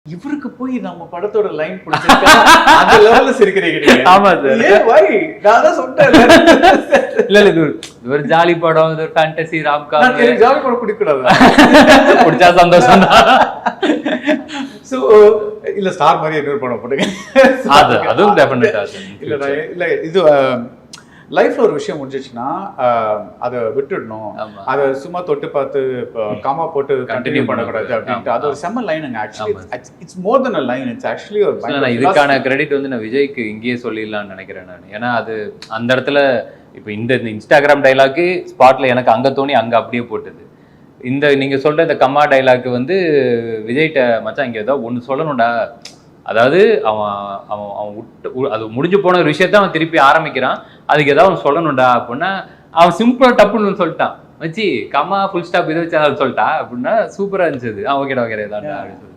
இவருக்கு போய் நம்ம படத்தோட லைன் பிடிச்சிருக்கா அந்த லெவல்ல சிரிக்கிறீங்க. ஆமா சார். ஏன் வை நான் தான் சொன்னேன். இல்ல இது ஒரு ஜாலி படம், இது ஒரு ஃபேண்டசி ராம்காம். எனக்கு ஜாலி படம் பிடிக்கூடாது. பிடிச்சா சந்தோஷம் தான். சோ இல்ல ஸ்டார் மாதிரி இன்னொரு படம் போடுங்க. அதுவும் டெஃபினட்டா இல்ல இது லைஃப்ல ஒரு விஷயம் முடிஞ்சிச்சுன்னா அதை விட்டுடணும், அதை சும்மா தொட்டு பார்த்து காமா போட்டு கண்டினியூ பண்ணக்கூடாது அப்படின்ட்டு அது ஒரு செம்ம லைனுங்க. Actually it's more than a line, it's actually ஒரு இதுக்கான கிரெடிட் வந்து நான் விஜய்க்கு இங்கேயே சொல்லிடலாம்னு நினைக்கிறேன் நான். ஏன்னா அது அந்த இடத்துல இப்போ இந்த இன்ஸ்டாகிராம் டைலாக்கு ஸ்பாட்ல எனக்கு அங்க தோணி அங்க அப்படியே போட்டது. இந்த நீங்க சொல்ற இந்த கம்மா டைலாக் வந்து விஜய்கிட்ட மச்சான் இங்க ஏதோ ஒன்று சொல்லணும்டா, அதாவது அவன் அவன் அவன் விட்டு அது முடிஞ்சு போன ஒரு விஷயத்த அவன் திருப்பி ஆரம்பிக்கிறான், அதுக்கு ஏதாவது அவன் சொல்லணும்டா அப்படின்னா அவன் சிம்பிளா டப்புன்னு சொல்லிட்டான், வச்சு கம்மா ஃபுல் ஸ்டாப் இதை வச்சு சொல்லிட்டா அப்படின்னா சூப்பரா இருந்துச்சு. ஓகேடா ஓகே ஏதாண்டா அப்படின்னு